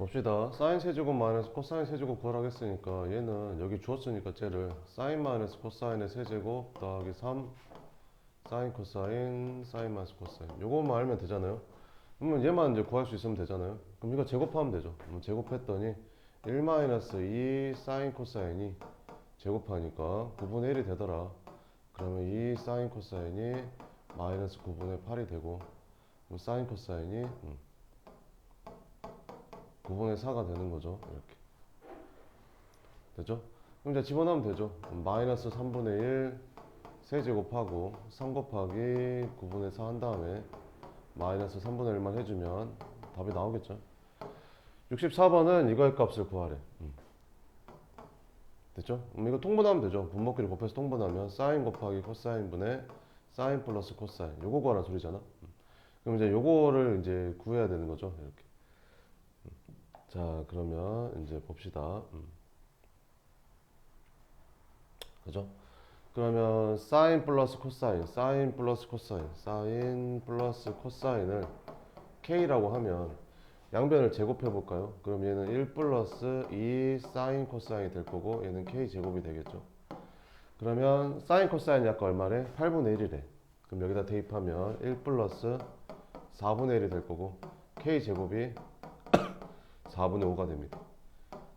봅시다. 사인 세제곱 마이너스 코사인 세제곱 구하라겠으니까 얘는 여기 주었으니까 쟤를 사인 마이너스 코사인의 세제곱 더하기 3 사인 코사인 사인 마이너스 코사인 요것만 알면 되잖아요. 그러면 얘만 이제 구할 수 있으면 되잖아요. 그럼 이거 제곱하면 되죠. 그럼 제곱했더니 1 마이너스 2 사인 코사인이 제곱하니까 9분의 1이 되더라. 그러면 2 사인 코사인이 마이너스 9분의 8이 되고 그럼 사인 코사인이 9분의 4가 되는 거죠. 이렇게 되죠? 그럼 이제 집어넣으면 되죠. 마이너스 3분의 1 세제곱하고 3 곱하기 9분의 4 한 다음에 마이너스 3분의 1만 해주면 답이 나오겠죠. 64번은 이거의 값을 구하래. 됐죠? 이거 통분하면 되죠. 분모끼리 곱해서 통분하면 사인 곱하기 코사인 분의 사인 플러스 코사인 요거 구하라는 소리잖아. 그럼 이제 요거를 이제 구해야 되는 거죠. 이렇게. 자, 그러면 이제 봅시다. 그죠? 그러면 사인 플러스 코사인, 사인 플러스 코사인, 사인 플러스 코사인을 k라고 하면 양변을 제곱해 볼까요? 그럼 얘는 1 플러스 2 사인 코사인이 될 거고 얘는 k 제곱이 되겠죠. 그러면 사인 코사인이 아까 얼마래? 8분의 1이래. 그럼 여기다 대입하면 1 플러스 4분의 1이 될 거고 k 제곱이 4분의 5가 됩니다.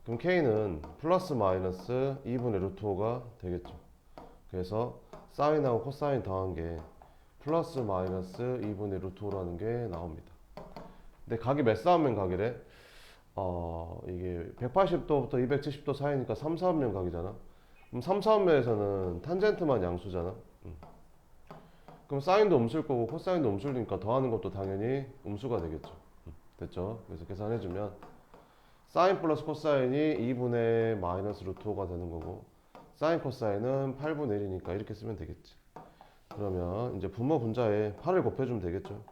그럼 k는 플러스 마이너스 2분의 루트 5가 되겠죠. 그래서 사인하고 코사인 더한 게 플러스 마이너스 2분의 루트 5라는 게 나옵니다. 근데 각이 몇 사분면 각이래? 이게 180도부터 270도 사이니까 3, 4분면 각이잖아. 그럼 3, 4분면에서는 탄젠트만 양수잖아. 그럼 사인도 음수일 거고 코사인도 음수니까 더하는 것도 당연히 음수가 되겠죠. 됐죠? 그래서 계산해주면 사인 플러스 코사인이 2분의 마이너스 루트 5가 되는 거고 사인 코사인은 8분의 1이니까 이렇게 쓰면 되겠지. 그러면 이제 분모 분자에 8을 곱해주면 되겠죠.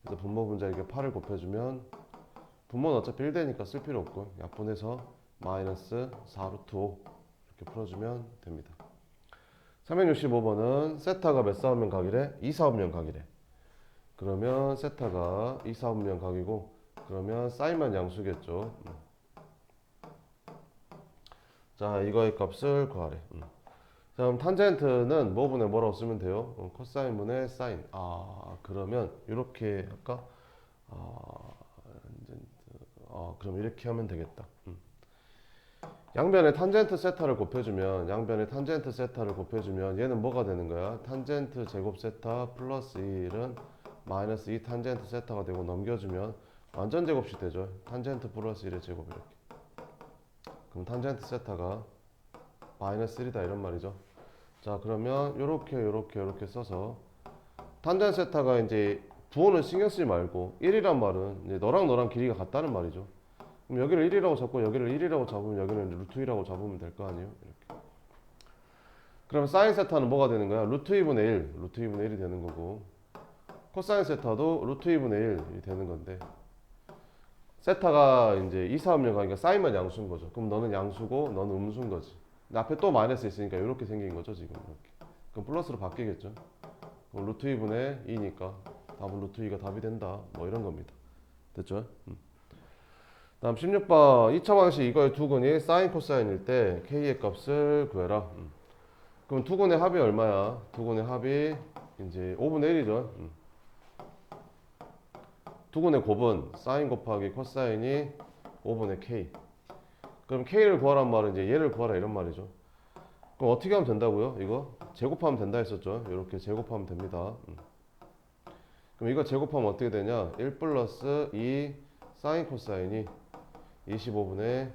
그래서 분모 분자에 이렇게 8을 곱해주면 분모는 어차피 1되니까 쓸 필요 없고 약분해서 마이너스 4 루트 5 이렇게 풀어주면 됩니다. 365번은 세타가 몇 사분면 각이래? 2 사분면 각이래. 그러면 세타가 2 사분면 각이고 그러면 사인만 양수겠죠. 자, 이거의 값을 구하래. 자, 그럼 탄젠트는 뭐분의 뭐라고 쓰면 돼요? 코사인분의 사인. 그러면 이렇게 할까? 그럼 이렇게 하면 되겠다. 양변에 탄젠트 세타를 곱해주면 얘는 뭐가 되는 거야? 탄젠트 제곱 세타 플러스 1은 마이너스 2 탄젠트 세타가 되고 넘겨주면 완전 제곱식 되죠. 탄젠트 플러스 1의 제곱 이렇게. 그럼 탄젠트 세타가 마이너스 1이다 이런 말이죠. 자, 그러면 요렇게 써서 탄젠트 세타가 이제 부호는 신경 쓰지 말고 1이란 말은 이제 너랑 길이가 같다는 말이죠. 그럼 여기를 1이라고 잡고 여기를 1이라고 잡으면 여기는 루트 2라고 잡으면 될 거 아니에요. 이렇게. 그럼 사인 세타는 뭐가 되는 거야? 루트 2분의 1, 루트 2분의 1이 되는 거고 코사인 세타도 루트 2분의 1이 되는 건데 세타가 이제 2, 4분면 가니까 사인만 양수인 거죠. 그럼 너는 양수고 너는 음수인 거지. 근데 앞에 또 마이너스 있으니까 이렇게 생긴 거죠, 지금. 이렇게. 그럼 플러스로 바뀌겠죠. 그럼 루트 2분의 2니까 답은 루트 2가 답이 된다. 뭐 이런 겁니다. 됐죠? 다음 16번 2차 방식 이거의 두근이 사인 코사인일 때 k의 값을 구해라. 그럼 두근의 합이 얼마야? 두근의 합이 이제 5분의 1이죠. 두근의 곱은 사인 곱하기 코사인이 5분의 k. 그럼 k를 구하란 말은 이제 얘를 구하라 이런 말이죠. 그럼 어떻게 하면 된다고요? 이거 제곱하면 된다 했었죠. 이렇게 제곱하면 됩니다. 그럼 이거 제곱하면 어떻게 되냐? 1 플러스 2 사인 코사인이 25분의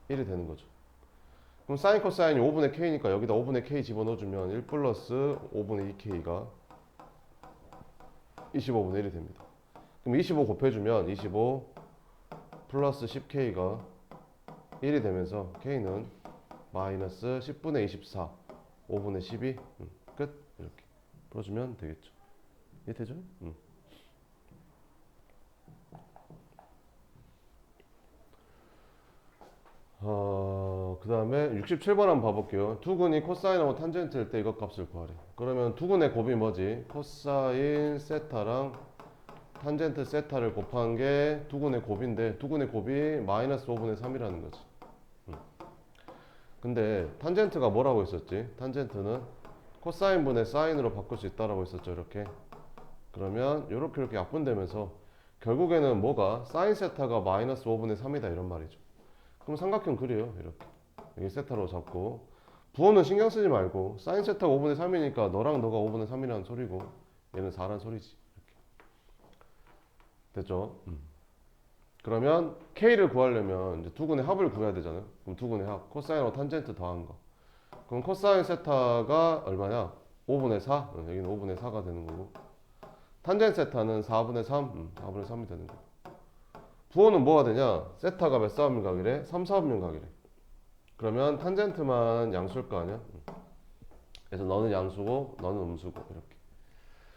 1이 되는 거죠. 그럼 사인 코사인이 5분의 k니까 여기다 5분의 k 집어넣어주면 1 플러스 5분의 2k가 25분의 1이 됩니다. 그럼 25 곱해주면 25 플러스 10k가 1이 되면서 k는 마이너스 10분의 24 5분의 12 끝. 이렇게 풀어주면 되겠죠. 이해되죠? 그 다음에 67번 한번 봐볼게요. 두근이 코사인하고 탄젠트일 때 이것 값을 구하래. 그러면 두근의 곱이 뭐지? 코사인 세타랑 탄젠트 세타를 곱한 게 두근의 곱인데 두근의 곱이 마이너스 5분의 3이라는 거지. 근데 탄젠트가 뭐라고 했었지? 탄젠트는 코사인 분의 사인으로 바꿀 수 있다라고 했었죠. 이렇게. 그러면 이렇게 약분되면서 결국에는 뭐가 사인 세타가 마이너스 5분의 3이다 이런 말이죠. 그럼 삼각형 그려요. 이렇게. 여기 세타로 잡고 부호는 신경 쓰지 말고 사인 세타가 5분의 3이니까 너랑 너가 5분의 3이라는 소리고 얘는 4란 소리지. 이렇게. 됐죠? 그러면 K를 구하려면 이제 두근의 합을 구해야 되잖아요. 그럼 두근의 합, 코사인하고 탄젠트 더한 거. 그럼 코사인 세타가 얼마냐? 5분의 4. 여기는 5분의 4가 되는 거고. 탄젠트 세타는 4분의 3. 4분의 3이 되는 거고. 부호는 뭐가 되냐? 세타가 몇 사분면 각이래? 3, 4분면 각이래. 그러면 탄젠트만 양수일 거 아니야? 그래서 너는 양수고 너는 음수고 이렇게.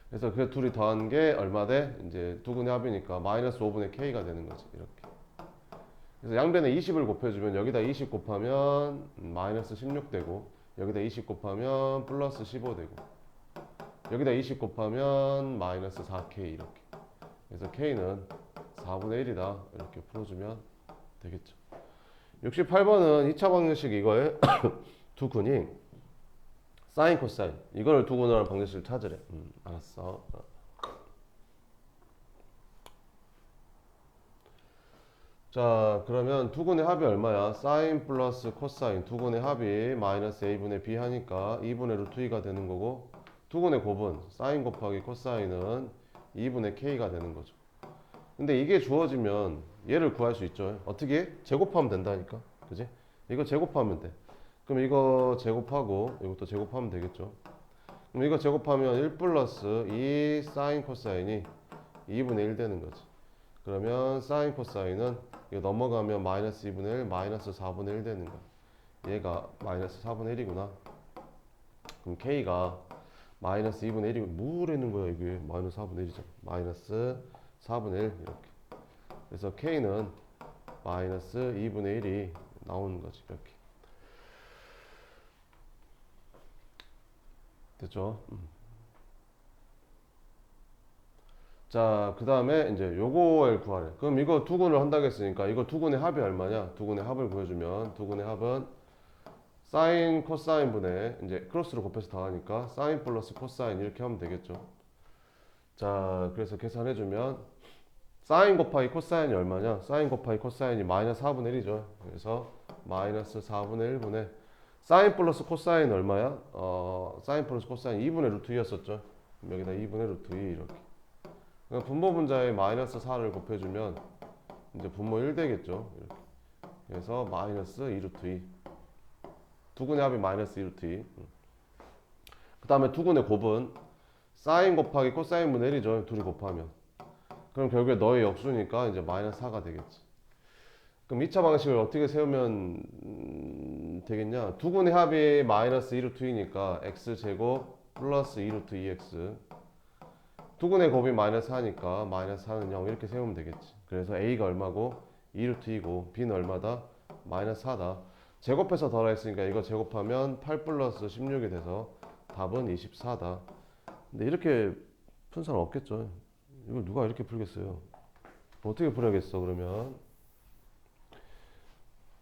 그래서 그 둘이 더한 게 얼마 돼? 이제 두근의 합이니까 마이너스 5분의 K가 되는 거지. 이렇게. 그래서 양변에 20을 곱해주면 여기다 20 곱하면 마이너스 16 되고 여기다 20 곱하면 플러스 15 되고 여기다 20 곱하면 마이너스 4K 이렇게. 그래서 K는 4분의 1이다. 이렇게 풀어주면 되겠죠. 68번은 2차 방정식 이거에 두 근이 사인 코사인 이거를 두고 나는 방정식을 찾으래. 알았어. 자 그러면 두근의 합이 얼마야? 사인 플러스 코사인 두근의 합이 마이너스 a분의 b 하니까 2분의 루트 2가 되는 거고 두근의 곱은 사인 곱하기 코사인은 2분의 k가 되는 거죠. 근데 이게 주어지면 얘를 구할 수 있죠. 어떻게? 제곱하면 된다니까. 그지? 이거 제곱하면 돼. 그럼 이거 제곱하고 이것도 제곱하면 되겠죠. 그럼 이거 제곱하면 1 플러스 2 사인 코사인이 2분의 1 되는 거지. 그러면 사인 코사인은 이거 넘어가면 마이너스 2분의 1 마이너스 4분의 1 되는 거야. 얘가 마이너스 4분의 1이구나. 그럼 K가 마이너스 2분의 1이고 뭐라는 거야 이게. 마이너스 4분의 1이잖아. 마이너스 4분의 1 이렇게. 그래서 K는 마이너스 2분의 1이 나오는 거지. 이렇게. 됐죠? 자, 그 다음에 이제 요거를 구하래. 그럼 이거 두근을 한다고 했으니까 이거 두근의 합이 얼마냐? 두근의 합을 구해주면 두근의 합은 사인 코사인 분의 이제 크로스로 곱해서 더하니까 사인 플러스 코사인 이렇게 하면 되겠죠. 자, 그래서 계산해주면 사인 곱하기 코사인이 얼마냐? 사인 곱하기 코사인이 마이너스 4분의 1이죠. 그래서 마이너스 4분의 1분의 사인 플러스 코사인 얼마야? 사인 플러스 코사인 2분의 루트 2였었죠. 여기다 2분의 루트 2 이렇게. 그러니까 분모 분자에 마이너스 4를 곱해주면 이제 분모 1 되겠죠. 이렇게. 그래서 마이너스 2루트 2. 두근의 합이 마이너스 2루트 2. 그 다음에 두근의 곱은 사인 곱하기 코사인 분의 1이죠. 둘이 곱하면. 그럼 결국에 너의 역수니까 이제 마이너스 4가 되겠지. 그럼 2차 방식을 어떻게 세우면 되겠냐? 두근의 합이 마이너스 2루트 2니까 x제곱 플러스 2루트 2x. 두근의 곱이 마이너스 4니까 마이너스 4는 0 이렇게 세우면 되겠지. 그래서 a가 얼마고 2루트 2고 b는 얼마다? 마이너스 4다. 제곱해서 더라 했으니까 이거 제곱하면 8 플러스 16이 돼서 답은 24다. 근데 이렇게 푼 사람 없겠죠. 이걸 누가 이렇게 풀겠어요? 어떻게 풀어야겠어 그러면?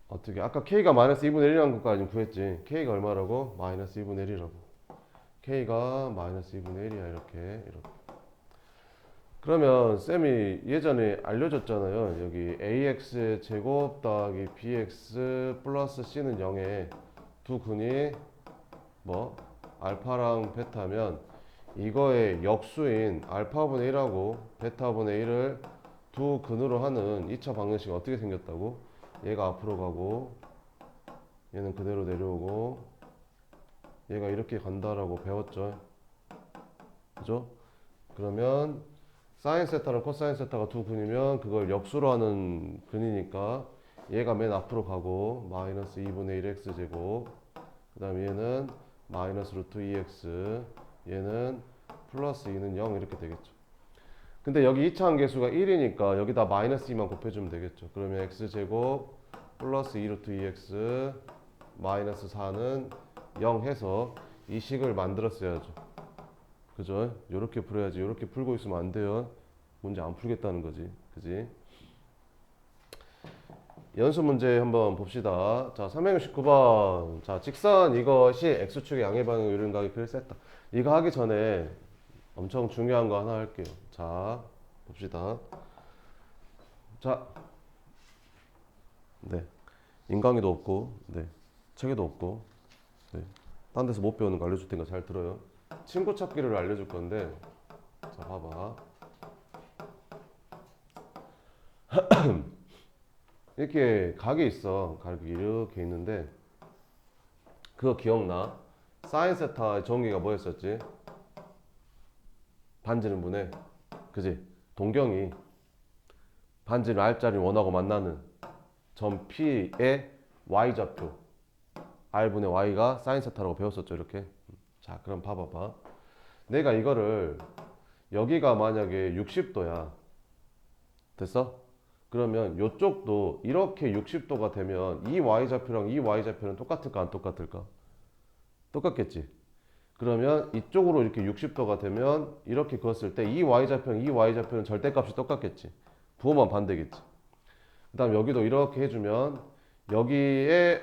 어떻게? 아까 k가 마이너스 2분의 1이라는 것까지 구했지. k가 얼마라고? 마이너스 2분의 1이라고. k가 마이너스 2분의 1이야 이렇게. 그러면 쌤이 예전에 알려줬잖아요. 여기 ax의 제곱 더하기 bx 플러스 c는 0에 두 근이 뭐 알파랑 베타면 이거의 역수인 알파분의 1하고 베타분의 1을 두 근으로 하는 2차 방정식이 어떻게 생겼다고? 얘가 앞으로 가고 얘는 그대로 내려오고 얘가 이렇게 간다라고 배웠죠. 그죠? 그러면 사인 세타랑 코사인 세타가 두 근이면 그걸 역수로 하는 근이니까 얘가 맨 앞으로 가고 마이너스 2분의 1 x제곱 그 다음에 얘는 마이너스 루트 2x 얘는 플러스 2는 0 이렇게 되겠죠. 근데 여기 2차 함계수가 1이니까 여기다 마이너스 2만 곱해주면 되겠죠. 그러면 x제곱 플러스 2 루트 2x 마이너스 4는 0 해서 이 식을 만들었어야죠. 그죠? 요렇게 풀어야지. 요렇게 풀고 있으면 안 돼요. 문제 안 풀겠다는 거지. 그지? 연수 문제 한번 봅시다. 자, 369번. 자, 직선 이것이 x축의 양의 방향 요령각이 필수했다. 이거 하기 전에 엄청 중요한 거 하나 할게요. 자, 봅시다. 자, 네. 인강의도 없고, 네. 책에도 없고, 네. 딴 데서 못 배우는 거 알려줄 테니까 잘 들어요. 친구 찾기를 알려줄 건데, 자, 봐봐. 이렇게 각이 있어. 각이 이렇게 있는데, 그거 기억나? 사인 세타의 정의가 뭐였었지? 반지름 분의, 그지? 동경이 반지름 R자리 원하고 만나는 점 P의 Y좌표 R분의 Y가 사인 세타라고 배웠었죠. 이렇게. 자, 그럼 봐봐봐. 내가 이거를 여기가 만약에 60도야. 됐어? 그러면 이쪽도 이렇게 60도가 되면 이 Y좌표랑 이 Y좌표는 똑같을까 안 똑같을까? 똑같겠지. 그러면 이쪽으로 이렇게 60도가 되면 이렇게 그었을 때 이 Y좌표랑 이 Y좌표는 절대값이 똑같겠지. 부호만 반대겠지. 그 다음 여기도 이렇게 해주면 여기에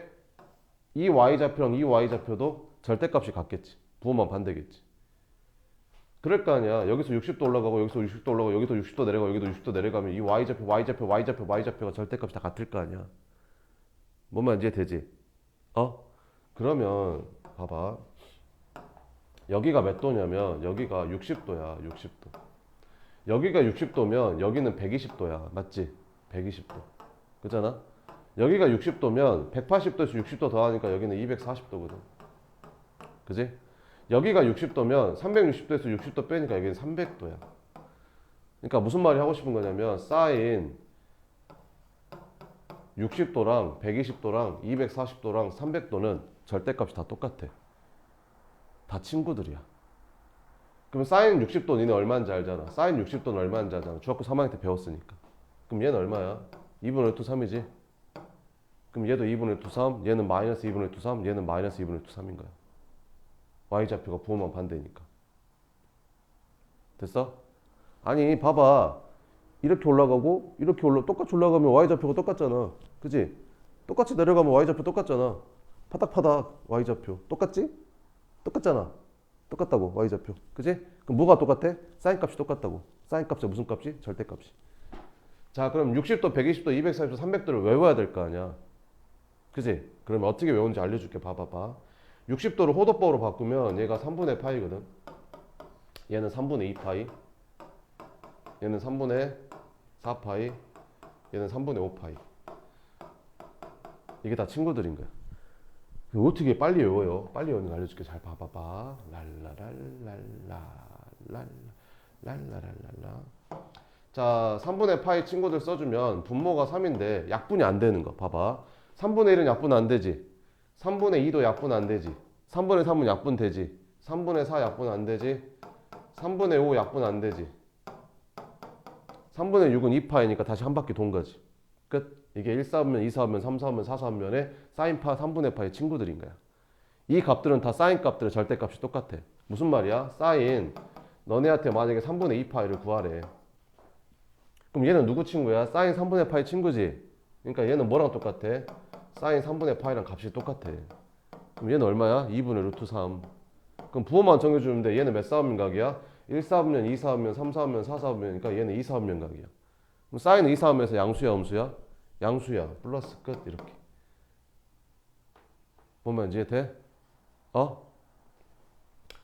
이 Y좌표랑 이 Y좌표도 절대값이 같겠지. 부호만 반대겠지. 그럴 거 아니야. 여기서 60도 올라가고 여기서 60도 올라가고 여기도 60도 내려가고 여기도 60도 내려가면 이 Y좌표, Y좌표, Y좌표, Y좌표가 절대값이 다 같을 거 아니야. 뭔 말인지 이해되지? 그러면 봐봐. 여기가 몇 도냐면 여기가 60도야. 60도. 여기가 60도면 여기는 120도야. 맞지? 120도. 그잖아? 여기가 60도면 180도에서 60도 더하니까 여기는 240도거든. 그지? 여기가 60도면 360도에서 60도 빼니까 여기는 300도야. 그러니까 무슨 말이 하고 싶은 거냐면 사인 60도랑 120도랑 240도랑 300도는 절대값이 다 똑같아. 다 친구들이야. 그럼 사인 60도 니네 얼마인지 알잖아. 사인 60도는 얼마인지 알잖아. 중학교 3학년 때 배웠으니까. 그럼 얘는 얼마야? 2분의 루트 3이지. 그럼 얘도 2분의 루트 3, 얘는 마이너스 2분의 루트 3, 얘는 마이너스 2분의 루트 3인 거야. Y좌표가 부호만 반대니까. 됐어? 아니 봐봐. 이렇게 올라가고 이렇게 똑같이 올라가면 Y좌표가 똑같잖아. 그지? 똑같이 내려가면 Y좌표 똑같잖아. 파닥파닥 Y좌표 똑같지? 똑같잖아. 똑같다고 Y좌표. 그지? 그럼 뭐가 똑같아? 사인 값이 똑같다고. 사인 값이 무슨 값이? 절대값이. 자, 그럼 60도, 120도, 240도, 300도를 외워야 될 거 아니야. 그지? 그러면 어떻게 외우는지 알려줄게. 봐봐봐. 60도를 호도법으로 바꾸면 얘가 3분의 파이거든. 얘는 3분의 2파이. 얘는 3분의 4파이. 얘는 3분의 5파이. 이게 다 친구들인 거야. 어떻게 빨리 외워요? 빨리 외우는 거 알려줄게. 잘 봐봐봐. 랄라랄랄라. 자, 3분의 파이 친구들 써주면 분모가 3인데 약분이 안 되는 거. 봐봐. 3분의 1은 약분 안 되지. 3분의 2도 약분 안 되지. 3분의 3은 약분 되지. 3분의 4 약분 안 되지. 3분의 5 약분 안 되지. 3분의 6은 2파이니까 다시 한 바퀴 돈 거지. 끝. 이게 1, 4분면 2, 4분면 3, 4분면 4, 4분면의 사인파 3분의 파의 친구들인 거야. 이 값들은 다 사인 값들의 절대값이 똑같아. 무슨 말이야? 사인 너네한테 만약에 3분의 2파이를 구하래. 그럼 얘는 누구 친구야? 사인 3분의 파이 친구지. 그러니까 얘는 뭐랑 똑같아? 사인 3분의 파이랑 값이 똑같아. 그럼 얘는 얼마야? 2분의 루트 3. 그럼 부호만 정해주는데 얘는 몇 사분면각이야? 1 사분면, 2 사분면, 3 사분면, 4 사분면이니까 얘는 2 사분면각이야. 그럼 사인은 2 사분면에서 양수야, 음수야? 양수야. 플러스 끝. 이렇게. 보면 이해돼?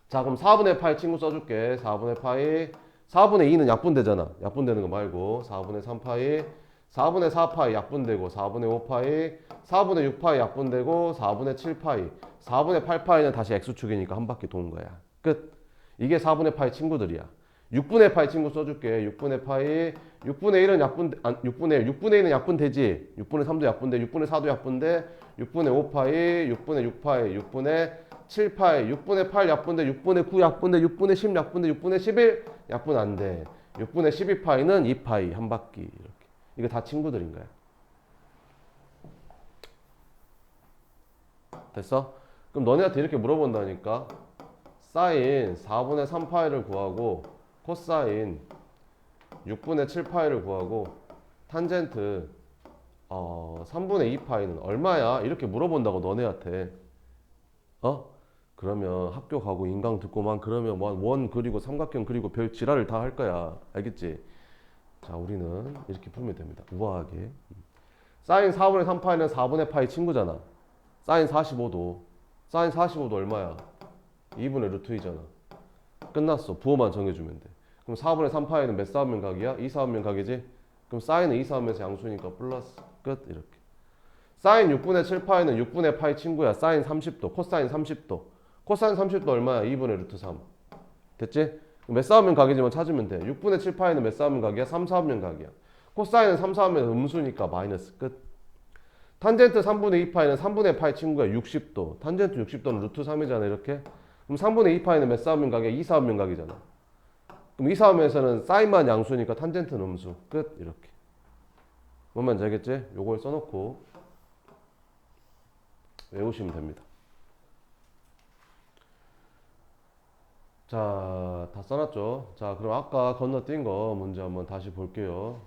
자, 그럼 4분의 파이 친구 써줄게. 4분의 파이. 4분의 2는 약분되잖아. 약분되는 거 말고. 4분의 3파이. 4분의 4파이 약분되고. 4분의 5파이. 4분의 6파이 약분되고. 4분의 7파이. 4분의 8파이는 다시 X축이니까 한 바퀴 도는 거야. 끝. 이게 4분의 파이 친구들이야. 6분의 파이 친구 써줄게. 6분의 파이. 6분의 1은 6분의 1은 약분되지. 6분의 3도 약분돼. 6분의 4도 약분돼. 6분의 5파이. 6분의 6파이. 6분의 7파이. 6분의 8 약분돼. 6분의 9 약분돼. 6분의 10 약분돼. 6분의 11 약분 안 돼. 6분의 12파이는 2파이 한 바퀴. 이렇게. 이거 다 친구들인 거야. 됐어? 그럼 너네한테 이렇게 물어본다니까. 사인 4분의 3파이를 구하고 코사인 6분의 7 파이를 구하고 탄젠트 3분의 2 파이는 얼마야? 이렇게 물어본다고 너네한테. 그러면 학교 가고 인강 듣고만 그러면 원 그리고 삼각형 그리고 별 지랄을 다 할 거야. 알겠지? 자, 우리는 이렇게 풀면 됩니다. 우아하게. 사인 4분의 3 파이는 4분의 파이 친구잖아. 사인 45도. 사인 45도 얼마야? 2분의 루트 2잖아. 끝났어. 부호만 정해주면 돼. 그럼 4분의 3 파이는 몇 사분면 각이야? 2 사분면 각이지? 그럼 사인은 2 사분면에서 양수니까 플러스. 끝. 이렇게. 사인 6분의 7 파이는 6분의 파이 친구야. 사인 30도. 코사인 30도. 코사인 30도 얼마야? 2분의 루트 3. 됐지? 몇 사분면 각이지만 찾으면 돼. 6분의 7 파이는 몇 사분면 각이야? 3 사분면 각이야. 코사인은 3 사분면 음수니까 마이너스. 끝. 탄젠트 3분의 2 파이는 3분의 파이 친구야. 60도. 탄젠트 60도는 루트 3이잖아. 이렇게. 그럼 3분의 2 파이는 몇 사분면 각이야? 2 사분면 각이잖아. 그럼 2 사분면에서는 사인만 양수니까 탄젠트는 음수. 끝. 이렇게. 뭔 말인지 알겠지? 요걸 써놓고 외우시면 됩니다. 자, 다 써놨죠? 자, 그럼 아까 건너뛴 거 문제 한번 다시 볼게요.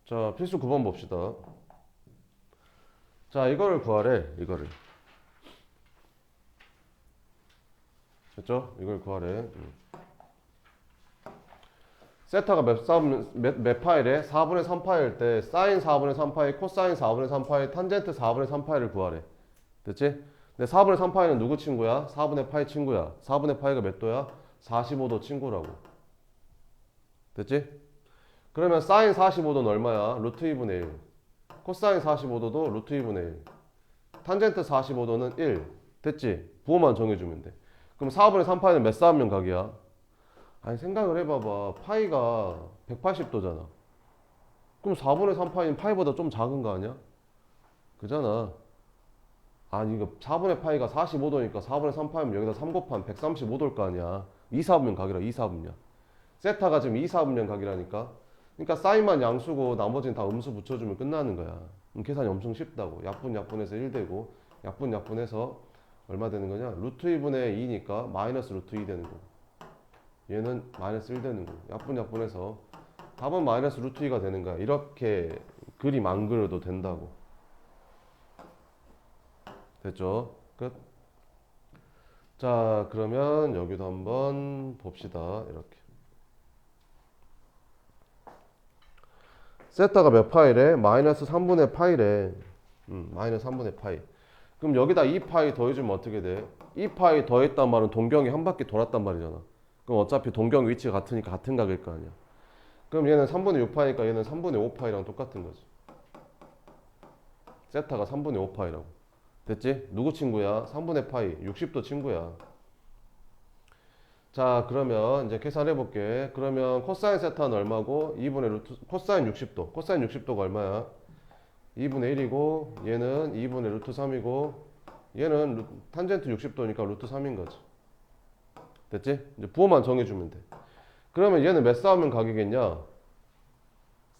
자, 필수 9번 봅시다. 자, 이거를 구하래. 이거를. 됐죠? 이걸 구하래. 세타가 몇 파이래? 4분의 3 파이일 때 사인 4분의 3 파이, 코사인 4분의 3 파이, 탄젠트 4분의 3 파이를 구하래. 됐지? 근데 4분의 3 파이는 누구 친구야? 4분의 파이 친구야. 4분의 파이가 몇 도야? 45도 친구라고. 됐지? 그러면 사인 45도는 얼마야? 루트 2분의 1. 코사인 45도도 루트 2분의 1. 탄젠트 45도는 1. 됐지? 부호만 정해주면 돼. 그럼 4분의 3 파이는 몇 사분면 각이야? 아니 생각을 해봐봐. 파이가 180도잖아. 그럼 4분의 3 파이는 파이보다 좀 작은 거 아니야? 그잖아. 아니 이거 4분의 파이가 45도니까 4분의 3 파이면 여기다 3 곱하면 135도일 거 아니야. 2, 4분면 각이라 2, 4분면. 세타가 지금 2, 4분면 각이라니까. 그러니까 사인만 양수고 나머지는 다 음수 붙여주면 끝나는 거야. 계산이 엄청 쉽다고. 약분해서 1 되고 약분해서 얼마 되는 거냐? 루트 2분의 2니까 마이너스 루트 2 되는 거고. 얘는 마이너스 1 되는 거고. 약분해서 답은 마이너스 루트 2가 되는 거야. 이렇게 그림 안 그려도 된다고. 됐죠? 끝. 자, 그러면 여기도 한번 봅시다. 이렇게. 세타가 몇 파이래? 마이너스 3분의 파이래. 마이너스 3분의 파이. 그럼 여기다 2파이 더해주면 어떻게 돼? 2파이 더했단 말은 동경이 한 바퀴 돌았단 말이잖아. 그럼 어차피 동경 위치가 같으니까 같은 각일 거 아니야. 그럼 얘는 3분의 6파이니까 얘는 3분의 5파이랑 똑같은 거지. 세타가 3분의 5파이라고. 됐지? 누구 친구야? 3분의 파이. 60도 친구야. 자, 그러면 이제 계산해 볼게. 그러면 코사인 세타는 얼마고? 2분의 루트, 코사인 60도. 코사인 60도가 얼마야? 2분의 1이고, 얘는 2분의 루트 3이고, 얘는 탄젠트 60도니까 루트 3인 거지. 됐지? 이제 부호만 정해주면 돼. 그러면 얘는 몇 사분면 각이겠냐?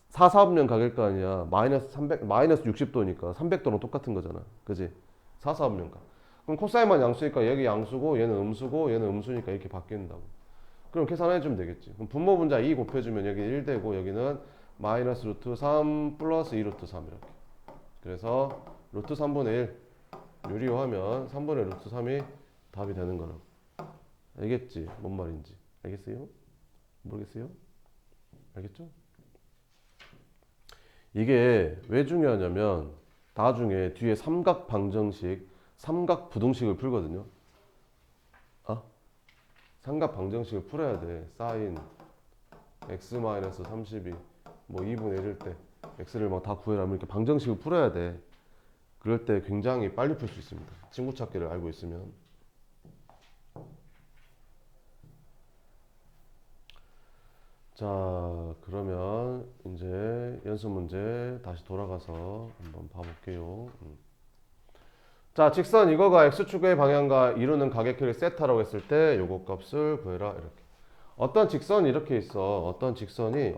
4 사분면 각일 거 아니야. 마이너스 60도니까 300도랑 똑같은 거잖아. 그지? 4 사분면 각. 그럼 코사인만 양수니까 여기 양수고 얘는 음수고 얘는 음수니까 이렇게 바뀐다고. 그럼 계산해주면 되겠지. 그럼 분모 분자 2 곱해주면 여기 1 되고 여기는 마이너스 루트 3 플러스 2 루트 3 이렇게. 그래서 루트 3분의 1 유리화하면 3분의 루트 3이 답이 되는 거라고. 알겠지? 뭔 말인지. 알겠어요? 모르겠어요? 알겠죠? 이게 왜 중요하냐면 나중에 뒤에 삼각 방정식, 삼각 부등식을 풀거든요. 삼각 방정식을 풀어야 돼. 사인 x-32 뭐 2분의 1일 때 x를 막 다 구해라 이렇게 방정식을 풀어야 돼. 그럴 때 굉장히 빨리 풀 수 있습니다. 친구 찾기를 알고 있으면. 자, 그러면 이제 연습 문제 다시 돌아가서 한번 봐볼게요. 자, 직선 이거가 x축의 방향과 이루는 각의 크기를 세타라고 했을 때 요거 값을 구해라 이렇게. 어떤 직선이 이렇게 있어. 어떤 직선이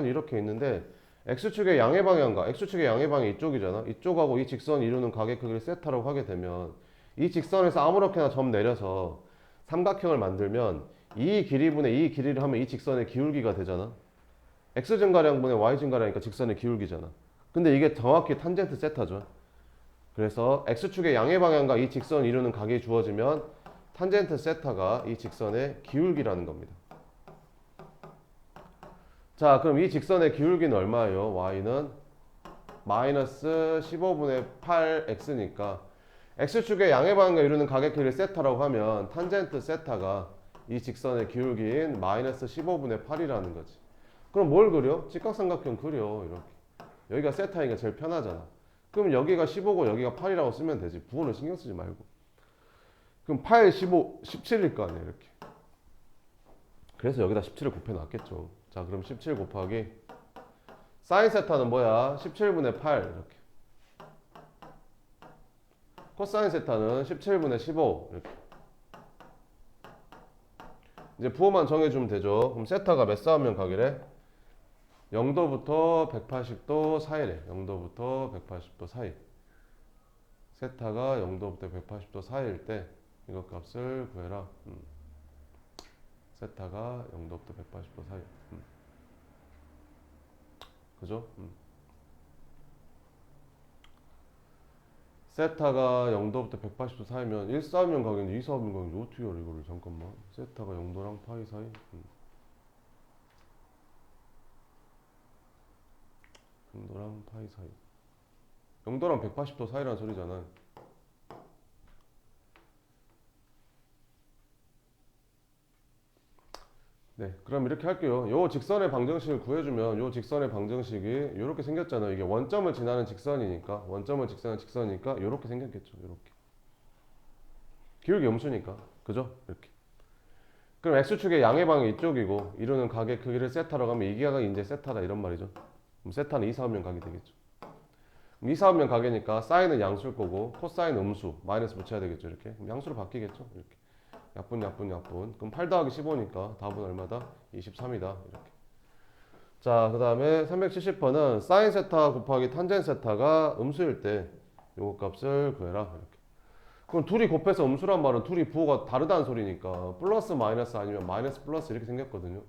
이렇게 있는데 x축의 양의 방향과 x축의 양의 방향이 이쪽이잖아. 이쪽하고 이 직선이 이루는 각의 크기를 세타라고 하게 되면 이 직선에서 아무렇게나 점 내려서 삼각형을 만들면 이 길이분의 이 길이를 하면 이 직선의 기울기가 되잖아. x 증가량분의 y 증가량이니까 직선의 기울기잖아. 근데 이게 정확히 탄젠트 세타죠. 그래서 x축의 양의 방향과 이 직선을 이루는 각이 주어지면 탄젠트 세타가 이 직선의 기울기라는 겁니다. 자, 그럼 이 직선의 기울기는 얼마예요? y는 마이너스 15분의 8x니까 x축의 양의 방향과 이루는 각의 길이를 세타라고 하면 탄젠트 세타가 이 직선의 기울기인 마이너스 15분의 8이라는 거지. 그럼 뭘 그려? 직각삼각형 그려. 이렇게. 여기가 세타니까 제일 편하잖아. 그럼 여기가 15고 여기가 8이라고 쓰면 되지. 부호는 신경 쓰지 말고. 그럼 8, 15, 17일 거 아니야 이렇게. 그래서 여기다 17을 곱해 놨겠죠. 자, 그럼 17 곱하기 사인 세타는 뭐야? 17분의 8 이렇게. 코사인 세타는 17분의 15 이렇게. 이제 부호만 정해주면 되죠. 그럼 세타가 몇 싸우면 가기래? 0도부터 180도 사이래. 0도부터 180도 사이. 세타가 0도부터 180도 사이일 때 이거 값을 구해라. 세타가 0도부터 180도 사이. 그죠? 세타가 0도부터 180도 사이면 1사면 가겠는데 2사면 가겠는데 어떻게 알아 이거를. 잠깐만. 세타가 0도랑 파이 사이. 0도랑 파이 사이. 0도랑 180도 사이라는 소리잖아. 네, 그럼 이렇게 할게요. 요 직선의 방정식을 구해주면 요 직선의 방정식이 이렇게 생겼잖아요. 이게 원점을 지나는 직선이니까 이렇게 생겼겠죠. 이렇게. 기울기 음수니까. 그죠? 이렇게. 그럼 x축의 양의 방이 이쪽이고 이루는 각의 크기를 세타라고 하면 이 각이 이제 세타다 이런 말이죠. 그럼 세타는 2, 4면 각이 되겠죠. 2, 4면 각이니까 사인은 양수일 거고 코사인 음수 마이너스 붙여야 되겠죠. 이렇게. 그럼 양수로 바뀌겠죠. 이렇게. 약분. 그럼 8 더하기 15니까 답은 얼마다? 23이다. 이렇게. 자, 그 다음에 370번은 사인 세타 곱하기 탄젠 세타가 음수일 때 요거 값을 구해라. 이렇게. 그럼 둘이 곱해서 음수란 말은 둘이 부호가 다르다는 소리니까 플러스 마이너스 아니면 마이너스 플러스 이렇게 생겼거든요.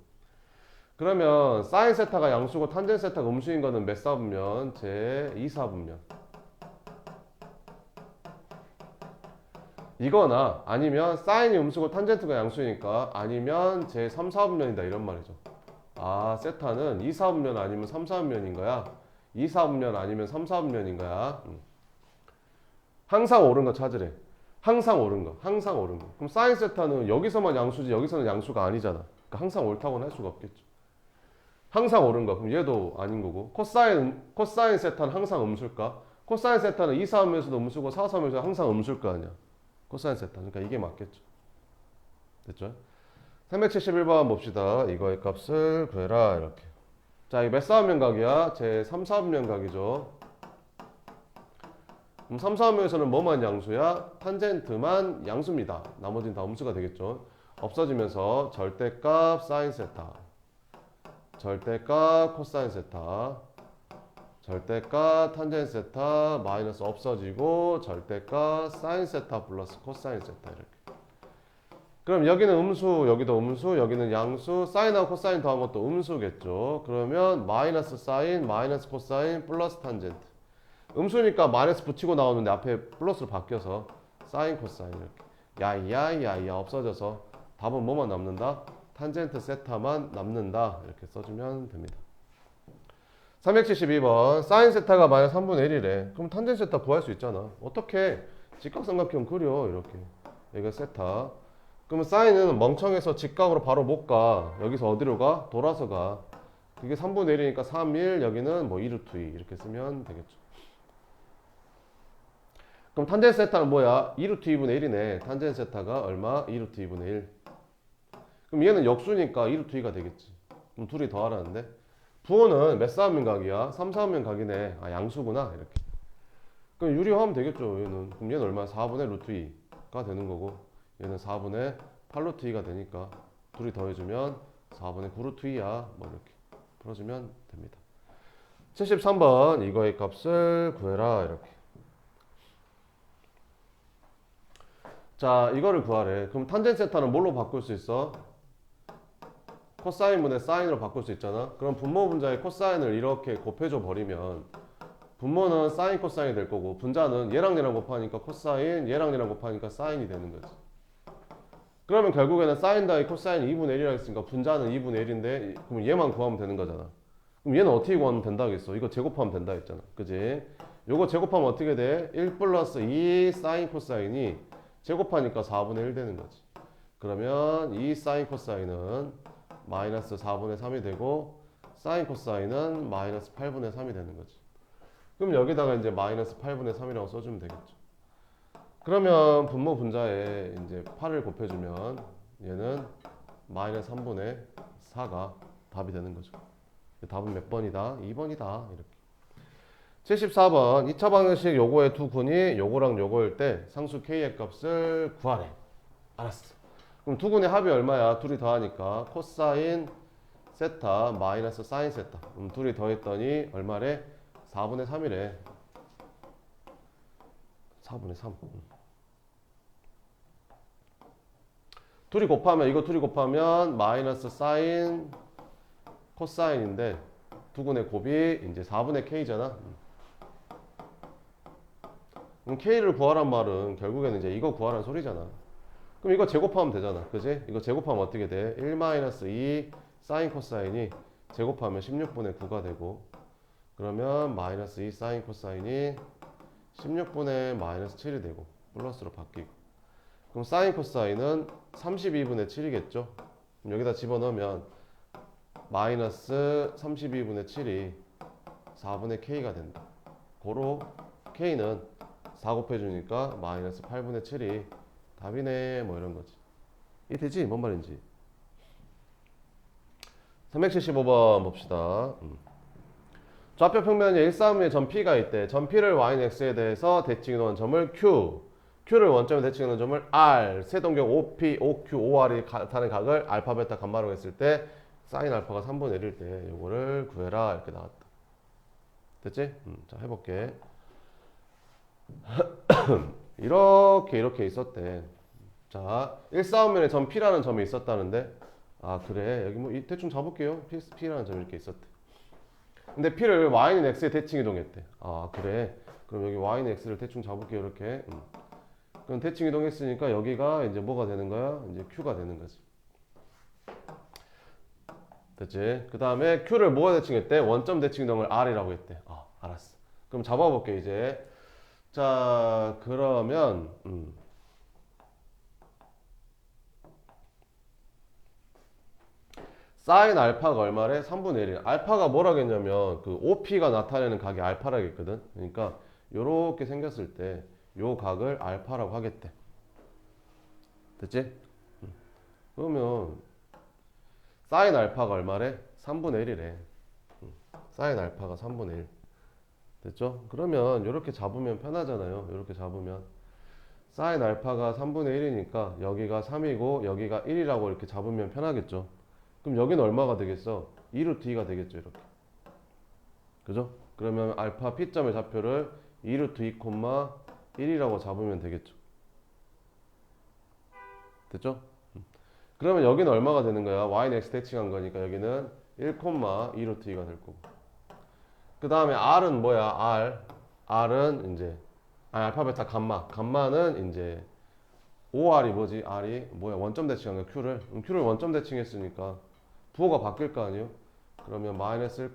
그러면 사인 세타가 양수고 탄젠 세타가 음수인 거는 몇 사분면? 제 2사분면. 이거나 아니면 사인이 음수고 탄젠트가 양수니까 아니면 제 3, 4분면이다 이런 말이죠. 아, 세타는 2, 4분면 아니면 3, 4분면인 거야. 2, 4분면 아니면 3, 4분면인 거야. 항상 옳은 거 찾으래. 항상 옳은 거. 그럼 사인 세타는 여기서만 양수지 여기서는 양수가 아니잖아. 그러니까 항상 옳다고는 할 수가 없겠죠. 항상 옳은 거. 그럼 얘도 아닌 거고. 코사인 세타는 항상 음수일까? 코사인 세타는 2, 4분면에서도 음수고 4, 3분면에서도 항상 음수일 거 아니야. 코사인 세타. 그러니까 이게 맞겠죠. 됐죠? 371번 봅시다. 이거의 값을 구해라. 이렇게. 자, 이게 몇 사분면 각이야? 제 3, 4분면 각이죠. 그럼 3, 4분면에서는 뭐만 양수야? 탄젠트만 양수입니다. 나머지는 다 음수가 되겠죠. 없어지면서 절대값 사인 세타, 절대값 코사인 세타, 절대값 탄젠 세타 마이너스 없어지고 절대값 사인 세타 플러스 코사인 세타 이렇게. 그럼 여기는 음수, 여기도 음수, 여기는 양수, 사인하고 코사인 더한 것도 음수겠죠. 그러면 마이너스 사인, 마이너스 코사인, 플러스 탄젠트. 음수니까 마이너스 붙이고 나오는데 앞에 플러스로 바뀌어서 사인, 코사인 이렇게. 야야 없어져서 답은 뭐만 남는다? 탄젠트 세타만 남는다. 이렇게 써주면 됩니다. 372번 사인 세타가 마이너스 3분의 1이래. 그럼 탄젠트 세타 구할 수 있잖아. 어떻게? 직각삼각형 그려. 이렇게. 여기가 세타. 그러면 사인은 멍청해서 직각으로 바로 못 가. 여기서 어디로 가? 돌아서 가. 그게 3분의 1이니까 3, 1, 여기는 뭐 2루트 2 이렇게 쓰면 되겠죠. 그럼 탄젠트 세타는 뭐야? 2루트 2분의 1이네. 탄젠트 세타가 얼마? 2루트 2분의 1. 그럼 얘는 역수니까 2루트 2가 되겠지. 그럼 둘이 더하라는데. 부호는 몇 사분면 각이야? 3, 4분면 각이네. 아, 양수구나. 이렇게. 그럼 유리화하면 되겠죠. 얘는. 그럼 얘는 얼마야? 4분의 루트 2가 되는 거고 얘는 4분의 8 루트 2가 되니까 둘이 더해주면 4분의 9 루트 2야. 뭐 이렇게 풀어주면 됩니다. 73번 이거의 값을 구해라 이렇게. 자 이거를 구하래. 그럼 탄젠 세타는 뭘로 바꿀 수 있어? 코사인분의 사인으로 바꿀 수 있잖아. 그럼 분모 분자의 코사인을 이렇게 곱해줘 버리면 분모는 사인 코사인이 될 거고 분자는 얘랑 얘랑 곱하니까 코사인, 얘랑 얘랑 곱하니까 사인이 되는 거지. 그러면 결국에는 사인 더하기 코사인 2분의 1이라 했으니까 분자는 2분의 1인데 그럼 얘만 구하면 되는 거잖아. 그럼 얘는 어떻게 구하면 된다 하겠어? 이거 제곱하면 된다 했잖아. 그지? 요거 제곱하면 어떻게 돼? 1 플러스 2 사인 코사인이 제곱하니까 4분의 1 되는 거지. 그러면 이 사인 코사인은 마이너스 4분의 3이 되고 사인 코사인은 마이너스 8분의 3이 되는 거지. 그럼 여기다가 이제 마이너스 8분의 3이라고 써주면 되겠죠. 그러면 분모 분자에 이제 8을 곱해주면 얘는 마이너스 3분의 4가 답이 되는 거죠. 답은 몇 번이다? 2번이다. 이렇게. 74번 2차 방정식 요거의 두 군이 요거랑 요거일 때 상수 k의 값을 구하래. 알았어. 그럼 두 군의 합이 얼마야? 둘이 더하니까 코사인 세타 마이너스 사인 세타. 둘이 더했더니 얼마래? 4분의 3이래. 4분의 3. 둘이 곱하면 이거 둘이 곱하면 마이너스 사인 코사인인데 두 군의 곱이 이제 4분의 k잖아. 그럼 k를 구하란 말은 결국에는 이제 이거 구하라는 소리잖아. 그럼 이거 제곱하면 되잖아. 그지? 이거 제곱하면 어떻게 돼? 1-2 사인 코사인이 제곱하면 16분의 9가 되고 그러면 마이너스 2 사인 코사인이 16분의 마이너스 7이 되고 플러스로 바뀌고 그럼 사인 코사인은 32분의 7이겠죠? 그럼 여기다 집어넣으면 마이너스 32분의 7이 4분의 k가 된다. 고로 k는 4 곱해주니까 마이너스 8분의 7이 답이네 뭐 이런 거지. 이해 되지? 뭔 말인지. 375번 봅시다. 좌표 평면에 일사분면에 점 P가 있대. 점 P를 Y는 X에 대해서 대칭해 놓은 점을 Q, Q를 원점에 대칭해 놓은 점을 R, 세동격 OP, OQ, OR이 다른 각을 알파, 베타, 감마로 했을 때 사인 알파가 3분의 1일 때 요거를 구해라 이렇게 나왔다. 됐지? 자 해볼게. 이렇게 있었대. 자, 일사분면에 점 P라는 점이 있었다는데 아 그래 여기 뭐 대충 잡을게요. P라는 점이 이렇게 있었대. 근데 P를 Y는 X에 대칭 이동했대. 아 그래 그럼 여기 Y는 X를 대충 잡을게요. 이렇게 그럼 대칭 이동했으니까 여기가 이제 뭐가 되는 거야? 이제 Q가 되는 거지. 됐지? 그 다음에 Q를 뭐가 대칭했대? 원점 대칭 이동을 R이라고 했대. 아 알았어. 그럼 잡아볼게 이제. 자 그러면 사인 알파가 얼마래? 3분의 1이야. 알파가 뭐라겠냐면 그 OP가 나타내는 각이 알파라겠거든. 그러니까 요렇게 생겼을 때 요 각을 알파라고 하겠대. 됐지? 그러면 사인 알파가 얼마래? 3분의 1이래. 사인 알파가 3분의 1. 됐죠? 그러면 요렇게 잡으면 편하잖아요. 요렇게 잡으면 사인 알파가 3분의 1이니까 여기가 3이고 여기가 1이라고 이렇게 잡으면 편하겠죠. 그럼 여기는 얼마가 되겠어? 2루트 2가 되겠죠. 이렇게. 그죠? 그러면 알파 P점의 좌표를 2루트 2, 1이라고 잡으면 되겠죠. 됐죠? 그러면 여기는 얼마가 되는 거야? Y는 X 대칭한 거니까 여기는 1, 2루트 2가 될 거고. 그 다음에 R은 뭐야? R은 이제 알파, 베타, 감마. 감마는 이제 OR이 뭐지? R이 뭐야? 원점 대칭한 거 Q를 원점 대칭했으니까 부호가 바뀔 거 아니에요? 그러면 마이너스 1,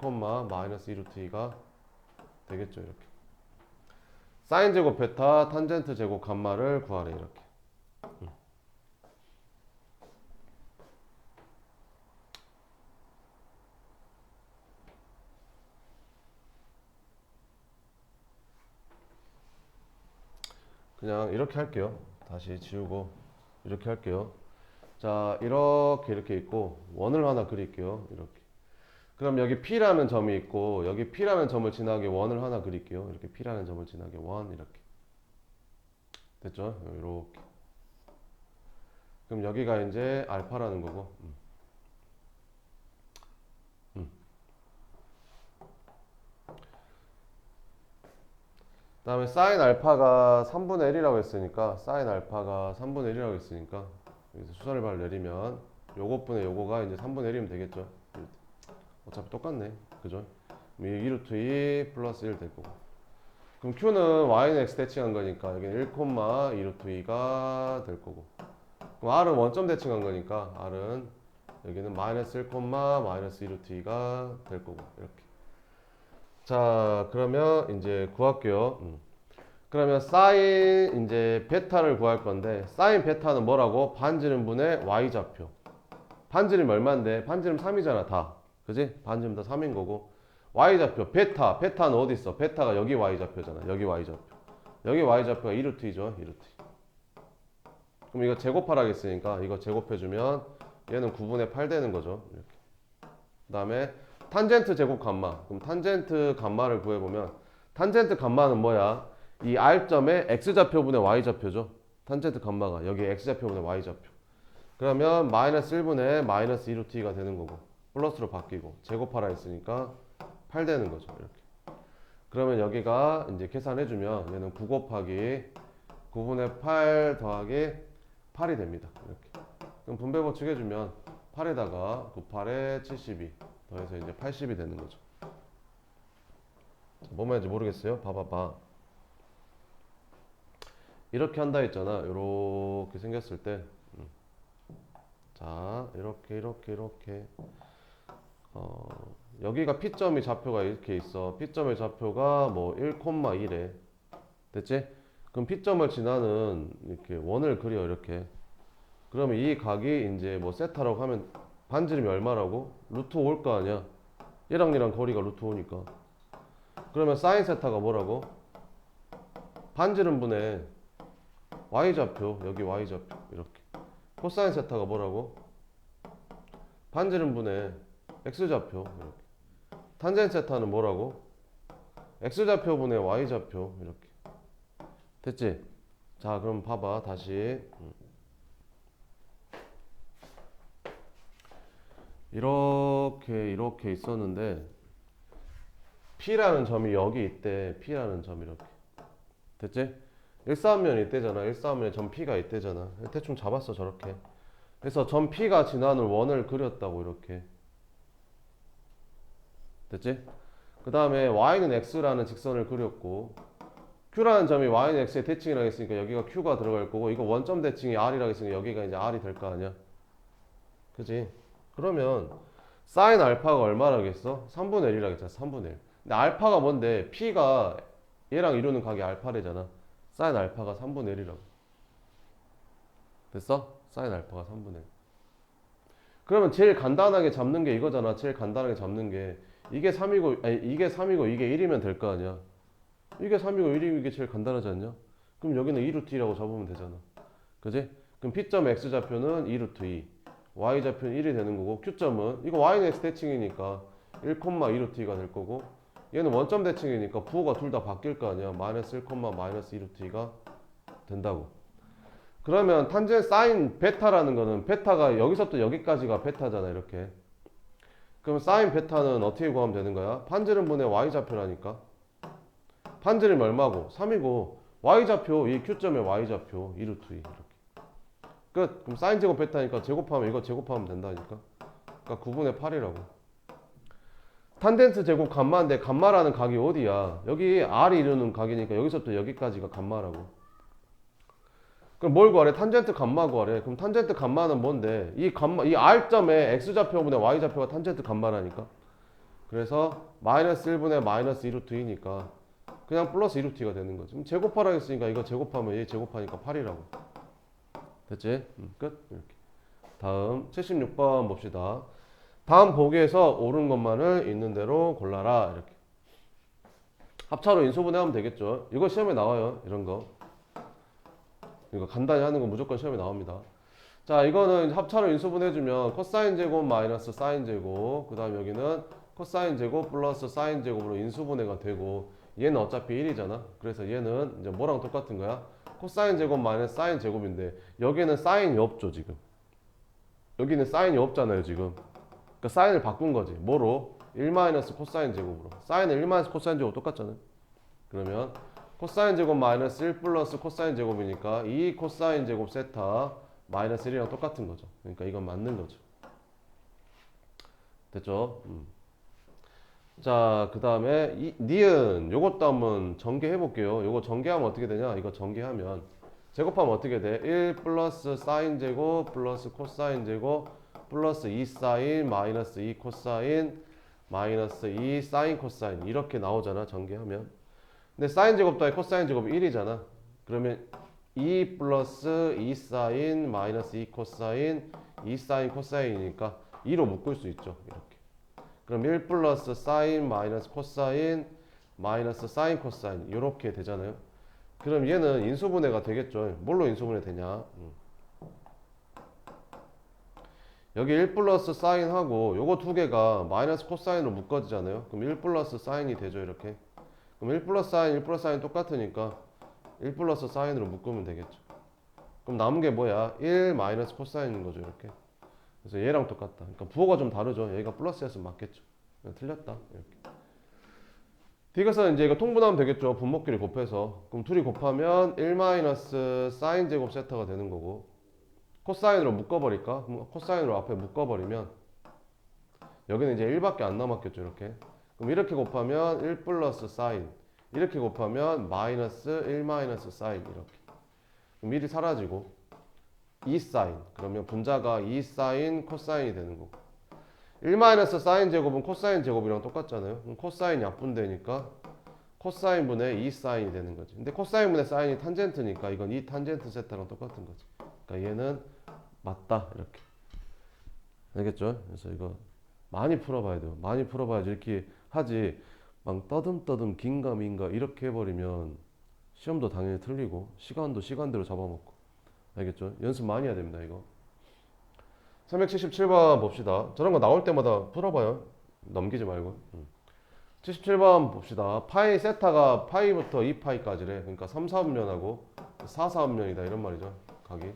마이너스 2루트 2가 되겠죠. 이렇게. 사인 제곱 베타, 탄젠트 제곱 감마를 구하래. 이렇게. 그냥 이렇게 할게요. 다시 지우고 이렇게 할게요. 자 이렇게 있고 원을 하나 그릴게요. 이렇게. 그럼 여기 P라는 점이 있고 여기 P라는 점을 지나게 원을 하나 그릴게요. 이렇게 P라는 점을 지나게 원 이렇게 됐죠? 이렇게. 그럼 여기가 이제 알파라는 거고. 그다음에 사인 알파가 3분의 1이라고 했으니까 사인 알파가 3분의 1이라고 했으니까 여기서 수선을 내리면 요것분의 요거가 이제 3분의 1이면 되겠죠. 어차피 똑같네. 그죠? 2루트 2 플러스 1 될 거고. 그럼 Q는 Y는 X 대칭한 거니까 여기는 1, 2루트 2가 될 거고. 그럼 R은 원점 대칭한 거니까 R은 여기는 마이너스 1, 마이너스 2루트 2가 될 거고. 이렇게. 자, 그러면 이제 구할게요. 그러면 사인 이제 베타를 구할 건데 사인 베타는 뭐라고? 반지름분의 Y좌표. 반지름이 얼마인데? 반지름 3이잖아 다. 그지? 반지름 다 3인 거고 Y좌표 베타는 어디 있어? 베타가 여기 Y좌표잖아. 여기 Y좌표. 여기 Y좌표가 2루트 2죠. 2루트 2. 그럼 이거 제곱하라겠으니까 이거 제곱해주면 얘는 9분의 8 되는 거죠. 이렇게. 그 다음에 탄젠트 제곱 감마. 그럼 탄젠트 감마를 구해보면 탄젠트 감마는 뭐야? 이 R점의 X좌표분의 Y좌표죠. 탄젠트 감마가 여기 X좌표분의 Y좌표. 그러면 마이너스 1분의 마이너스 2루트 2가 되는 거고 플러스로 바뀌고 제곱하라 했으니까 8 되는 거죠. 이렇게. 그러면 여기가 이제 계산해주면 얘는 9 곱하기 9분의 8 더하기 8이 됩니다. 이렇게. 그럼 분배 법칙 해주면 8에다가 9, 8에 72 더해서 이제 80이 되는 거죠. 뭐 말인지 모르겠어요? 봐봐봐. 이렇게 한다 했잖아. 이렇게 생겼을 때. 자, 이렇게. 여기가 P점이 좌표가 이렇게 있어. P점의 좌표가 뭐 1,1에. 됐지? 그럼 P점을 지나는 이렇게 원을 그려, 이렇게. 그러면 이 각이 이제 뭐 세타라고 하면 반지름이 얼마라고? 루트 5일 거 아니야. 얘랑 거리가 루트 5니까. 그러면 사인 세타가 뭐라고? 반지름분의 Y좌표, 여기 Y좌표, 이렇게. 코사인 세타가 뭐라고? 반지름분의 X좌표, 이렇게. 탄젠 세타는 뭐라고? X좌표분의 Y좌표, 이렇게. 됐지? 자, 그럼 봐봐, 다시. 이렇게 있었는데 P라는 점이 여기 있대. P라는 점이 이렇게. 됐지? 일사분면이 있대잖아. 일사분면에 점 P가 있대잖아. 대충 잡았어, 저렇게. 그래서 점 P가 지나는 원을 그렸다고, 이렇게. 됐지? 그 다음에 Y는 X라는 직선을 그렸고 Q라는 점이 Y는 X에 대칭이라고 했으니까 여기가 Q가 들어갈 거고 이거 원점 대칭이 R이라고 했으니까 여기가 이제 R이 될 거 아니야. 그지? 그러면 사인 알파가 얼마라겠어? 3분의 1이라고 했잖아. 3분의 1. 근데 알파가 뭔데? P가 얘랑 이루는 각이 알파래잖아. 사인 알파가 3분의 1이라고. 됐어? 사인 알파가 3분의 1. 그러면 제일 간단하게 잡는 게 이거잖아. 제일 간단하게 잡는 게 이게 3이고 아니 이게 3이고 이게 1이면 될 거 아니야. 이게 3이고 1이면 이게 제일 간단하지 않냐? 그럼 여기는 2루트 2라고 잡으면 되잖아. 그지? 그럼 P점 X좌표는 2루트 2 Y좌표는 1이 되는 거고 Q점은 이거 Y는 X 대칭이니까 1,2루트 2가 될 거고 얘는 원점 대칭이니까 부호가 둘 다 바뀔 거 아니야. 마이너스 1, 마이너스 2루트 2가 된다고. 그러면 탄젠 사인 베타라는 거는 베타가 여기서부터 여기까지가 베타잖아. 이렇게. 그럼 사인 베타는 어떻게 구하면 되는 거야? 반지름분의 Y좌표라니까. 반지름이 얼마고? 3이고 Y좌표, 이 Q점의 Y좌표 2루트 2 이렇게. 끝. 그럼 사인 제곱 베타니까 제곱하면 이거 제곱하면 된다니까. 그러니까 9분의 8이라고. 탄젠트 제곱 감마인데 감마라는 각이 어디야? 여기 R이 이루는 각이니까 여기서부터 여기까지가 감마라고. 그럼 뭘 구하래? 탄젠트 감마 구하래. 그럼 탄젠트 감마는 뭔데? 이 감마, 이 R점의 X좌표분의 Y좌표가 탄젠트 감마라니까. 그래서 마이너스 1분의 마이너스 2루트 2니까 그냥 플러스 2루트 2가 되는 거지. 그럼 제곱하라 했으니까 이거 제곱하면 얘 제곱하니까 8이라고. 됐지? 끝. 이렇게. 다음 76번 봅시다. 다음 보기에서 옳은 것만을 있는 대로 골라라. 이렇게. 합차로 인수분해하면 되겠죠. 이거 시험에 나와요. 이런 거. 이거 간단히 하는 거 무조건 시험에 나옵니다. 자, 이거는 합차로 인수분해해주면 코사인 제곱 마이너스 사인 제곱 그 다음 여기는 코사인 제곱 플러스 사인 제곱으로 인수분해가 되고 얘는 어차피 1이잖아. 그래서 얘는 이제 뭐랑 똑같은 거야? 코사인 제곱 마이너스 사인 제곱인데 여기는 사인이 없죠 지금. 여기는 사인이 없잖아요 지금. 그러니까 사인을 바꾼 거지. 뭐로? 1 마이너스 코사인 제곱으로. 사인은 1 마이너스 코사인 제곱 똑같잖아요. 그러면 코사인 제곱 마이너스 1 플러스 코사인 제곱이니까 2 코사인 제곱 세타 마이너스 1이랑 똑같은 거죠. 그러니까 이건 맞는 거죠. 됐죠? 자, 그 다음에 니은 요것도 한번 전개해 볼게요. 요거 전개하면 어떻게 되냐? 이거 전개하면 제곱하면 어떻게 돼? 1 플러스 사인 제곱 플러스 코사인 제곱 플러스 2 사인 마이너스 2 코사인 마이너스 2 사인 코사인 이렇게 나오잖아 전개하면. 근데 사인 제곱 더하기 코사인 제곱이 1이잖아. 그러면 2 플러스 2 사인 마이너스 2 코사인 2 사인 코사인이니까 2로 묶을 수 있죠. 이렇게. 그럼 1 플러스 사인 마이너스 코사인 마이너스 사인 코사인 이렇게 되잖아요. 그럼 얘는 인수분해가 되겠죠. 뭘로 인수분해 되냐? 여기 1 플러스 사인하고 요거 두 개가 마이너스 코사인으로 묶어지잖아요. 그럼 1 플러스 사인이 되죠. 이렇게. 그럼 1 플러스 사인, 1 플러스 사인 똑같으니까 1 플러스 사인으로 묶으면 되겠죠. 그럼 남은 게 뭐야? 1 마이너스 코사인인 거죠. 이렇게. 그래서 얘랑 똑같다. 그러니까 부호가 좀 다르죠. 얘가 플러스였으면 맞겠죠. 틀렸다. 이렇게. 디귿은 이제 이거 통분하면 되겠죠. 분모끼리 곱해서. 그럼 둘이 곱하면 1 마이너스 사인 제곱 세타가 되는 거고 코사인으로 묶어버릴까? 코사인으로 앞에 묶어버리면 여기는 이제 1밖에 안 남았겠죠. 이렇게. 그럼 이렇게 곱하면 1 플러스 사인 이렇게 곱하면 마이너스 1 마이너스 사인 이렇게. 그럼 1이 사라지고 2 사인 그러면 분자가 2 사인 코사인이 되는 거고 1 마이너스 사인 제곱은 코사인 제곱이랑 똑같잖아요. 그럼 코사인 약분되니까 코사인 분의 2 사인이 되는 거지. 근데 코사인 분의 사인이 탄젠트니까 이건 2 탄젠트 세타랑 똑같은 거지. 그러니까 얘는 맞다 이렇게. 알겠죠? 그래서 이거 많이 풀어봐야 돼요. 많이 풀어봐야지 이렇게 하지. 막 떠듬떠듬 긴가민가 이렇게 해버리면 시험도 당연히 틀리고 시간도 시간대로 잡아먹고. 알겠죠? 연습 많이 해야 됩니다 이거. 377번 봅시다. 저런 거 나올 때마다 풀어봐요. 넘기지 말고. 77번 봅시다. 파이 세타가 파이부터 2파이까지래. 그러니까 3, 4분면하고 4, 4분면이다 이런 말이죠. 각이.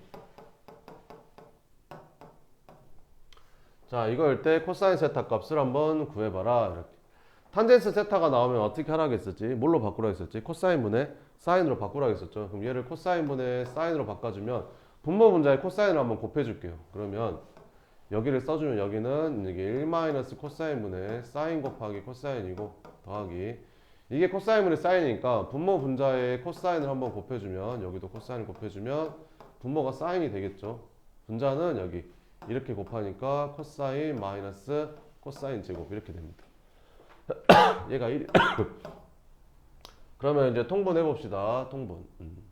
자, 이걸 때 코사인 세타 값을 한번 구해봐라. 이렇게. 탄젠스 세타가 나오면 어떻게 하라고 했었지? 뭘로 바꾸라고 했었지? 코사인 분의 사인으로 바꾸라고 했었죠. 그럼 얘를 코사인 분의 사인으로 바꿔주면 분모 분자의 코사인을 한번 곱해줄게요. 그러면 여기를 써주면 여기는 이게 1 마이너스 코사인 분의 사인 곱하기 코사인이고 더하기 이게 코사인 분의 사인이니까 분모 분자의 코사인을 한번 곱해주면 여기도 코사인을 곱해주면 분모가 사인이 되겠죠. 분자는 여기 이렇게 곱하니까 코사인 마이너스 코사인 제곱 이렇게 됩니다. 얘가 1 그러면 이제 통분해 봅시다. 통분.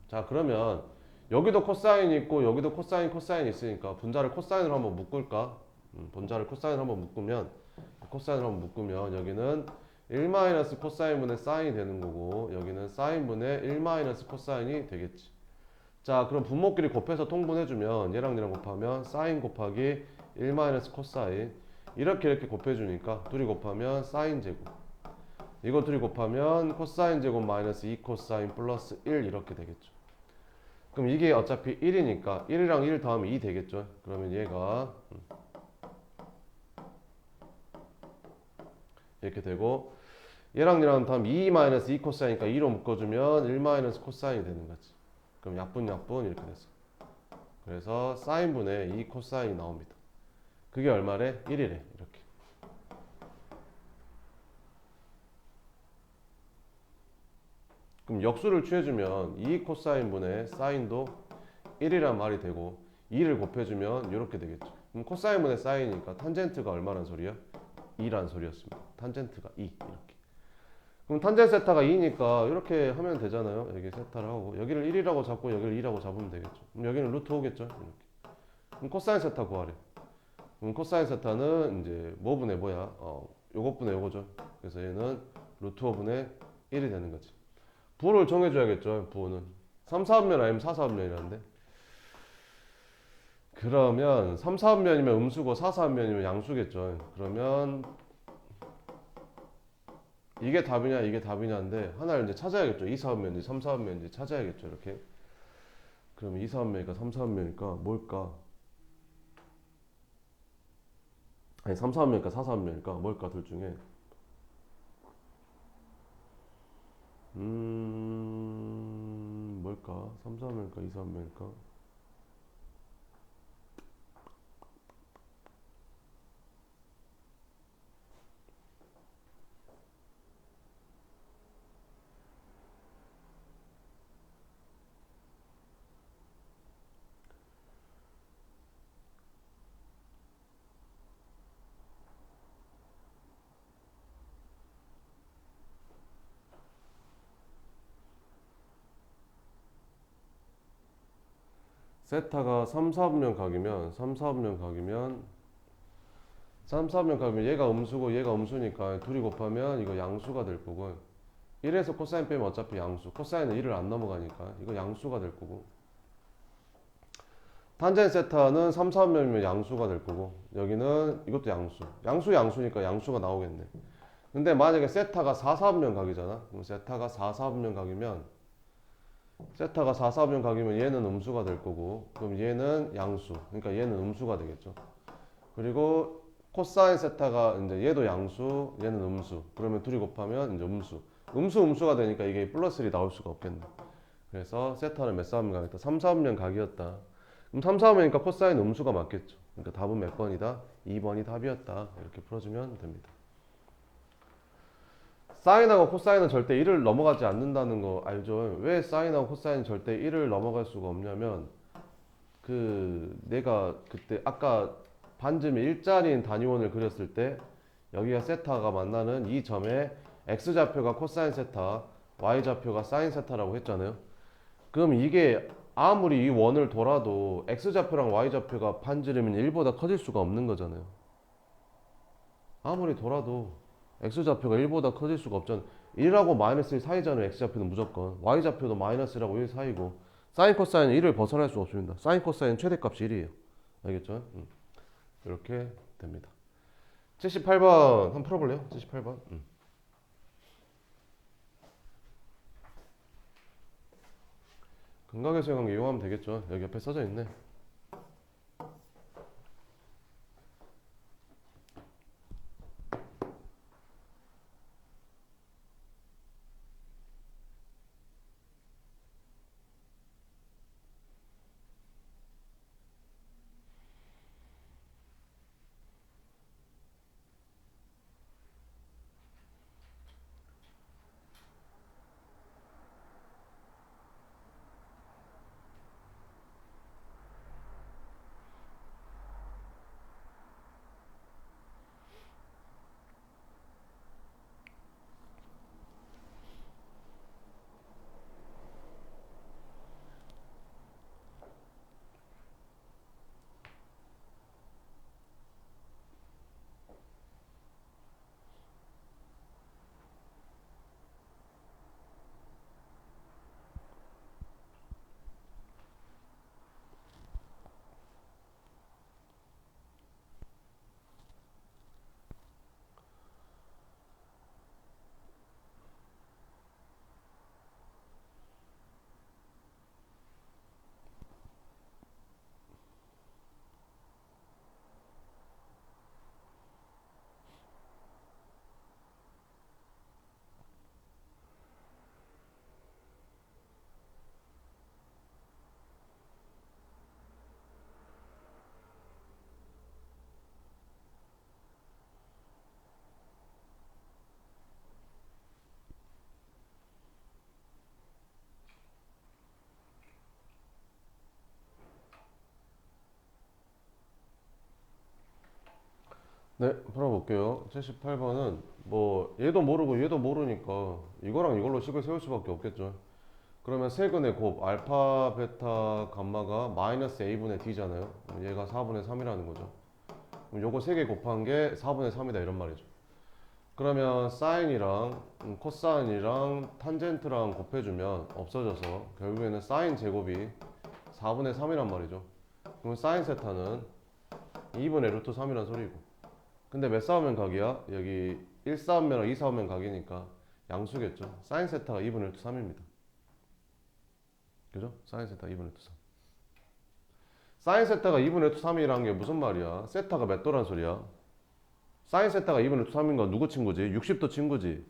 자, 그러면 여기도 코사인이 있고 여기도 코사인 코사인이 있으니까 분자를 코사인으로 한번 묶을까? 분자를 코사인으로 한번 묶으면 여기는 1 마이너스 코사인분의 사인이 되는 거고 여기는 사인분의 1 마이너스 코사인이 되겠지. 자, 그럼 분모끼리 곱해서 통분해주면 얘랑 얘랑 곱하면 사인 곱하기 1 마이너스 코사인 이렇게 곱해주니까 둘이 곱하면 사인 제곱 이거 둘이 곱하면 코사인 제곱 마이너스 2 코사인 플러스 1 이렇게 되겠죠. 그럼 이게 어차피 1이니까 1이랑 1 더하면 2 되겠죠. 그러면 얘가 이렇게 되고 얘랑 얘랑 더하면 2 마이너스 2 코사인이니까 2로 묶어주면 1 마이너스 코사인이 되는 거지. 그럼 약분 이렇게 됐어. 그래서 사인분의 2 코사인이 나옵니다. 그게 얼마래? 1이래. 이렇게. 그럼 역수를 취해주면 2 코사인분의 사인도 1이란 말이 되고 2를 곱해주면 이렇게 되겠죠. 그럼 코사인분의 사인이니까 탄젠트가 얼마란 소리야? 2란 소리였습니다. 탄젠트가 2 이렇게. 그럼 탄젠 세타가 2니까 이렇게 하면 되잖아요. 여기 세타를 하고 여기를 1이라고 잡고 여기를 2라고 잡으면 되겠죠. 그럼 여기는 루트 5겠죠. 이렇게. 그럼 코사인 세타 구하래. 그럼 코사인 세타는 이제 뭐분의 뭐야? 요것분의 요거죠. 그래서 얘는 루트 5분의 1이 되는 거지. 부호를 정해줘야겠죠. 부호는 3, 4분면 아니면 4, 4분면이라는데 그러면 3, 4분면이면 음수고 4, 4분면이면 양수겠죠. 그러면 이게 답이냐 이게 답이냐인데 하나를 이제 찾아야겠죠. 2, 4분면인지 3, 4분면인지 찾아야겠죠. 이렇게. 그럼 2, 4분면이니까 3, 4분면이니까 뭘까? 아니 3, 4분면이니까 4, 4분면이니까 뭘까? 둘 중에 뭘까? 3, 4분면이니까 2, 4분면이니까 세타가 3, 4분면 각이면 3, 4분면 각이면 3, 4분면 각이면 얘가 음수고 얘가 음수니까 둘이 곱하면 이거 양수가 될 거고 1에서 코사인 빼면 어차피 양수 코사인은 1을 안 넘어가니까 이거 양수가 될 거고 탄젠 세타는 3, 4분면이면 양수가 될 거고 여기는 이것도 양수니까 양수가 나오겠네. 근데 만약에 세타가 4, 4분면 각이잖아. 그럼 세타가 4, 4분면 각이면 얘는 음수가 될 거고 그럼 얘는 양수 그러니까 얘는 음수가 되겠죠. 그리고 코사인 세타가 이제 얘도 양수 얘는 음수 그러면 둘이 곱하면 이제 음수가 되니까 이게 플러스 1이 나올 수가 없겠네. 그래서 세타는 몇 4분면 각이었다? 3, 4분면 각이었다. 그럼 3, 4분면이니까 코사인 음수가 맞겠죠. 그러니까 답은 몇 번이다? 2번이 답이었다. 이렇게 풀어주면 됩니다. 사인하고 코사인은 절대 1을 넘어가지 않는다는 거 알죠? 왜 사인하고 코사인은 절대 1을 넘어갈 수가 없냐면 내가 그때 아까 반지름이 일자리인 단위원을 그렸을 때 여기가 세타가 만나는 이 점에 x좌표가 코사인 세타, y좌표가 사인 세타라고 했잖아요. 그럼 이게 아무리 이 원을 돌아도 x좌표랑 y좌표가 반지름인 1보다 커질 수가 없는 거잖아요. 아무리 돌아도 x좌표가 1보다 커질 수가 없잖아. 1하고 마이너스 1 사이잖아요. x좌표는 무조건. y좌표도 마이너스 1하고 1 사이고 사인 코사인은 1을 벗어날 수 없습니다. 사인 코사인 최대값이 1이에요. 알겠죠? 이렇게 됩니다. 78번 한번 풀어볼래요? 78번. 근각의 관계 이용하면 되겠죠. 여기 옆에 써져 있네. 네, 풀어볼게요. 78번은 뭐 얘도 모르고 얘도 모르니까 이거랑 이걸로 식을 세울 수밖에 없겠죠. 그러면 세근의 곱 알파, 베타, 감마가 마이너스 a분의 d잖아요. 얘가 4분의 3이라는 거죠. 그럼 요거 세 개 곱한 게 4분의 3이다 이런 말이죠. 그러면 사인이랑 코사인이랑 탄젠트랑 곱해주면 없어져서 결국에는 사인 제곱이 4분의 3이란 말이죠. 그러면 사인 세타는 2분의 루트 3이란 소리고 근데 몇 싸우면 각이야? 여기 1 4분면하고 2 4분면 각이니까 양수겠죠. 사인 세타가 2분의 루트 3입니다. 그죠? 사인 세타가 2분의 루트 3. 사인 세타가 2분의 루트 3이라는 게 무슨 말이야? 세타가 몇 도란 소리야? 사인 세타가 2분의 루트 3인 건 누구 친구지? 60도 친구지.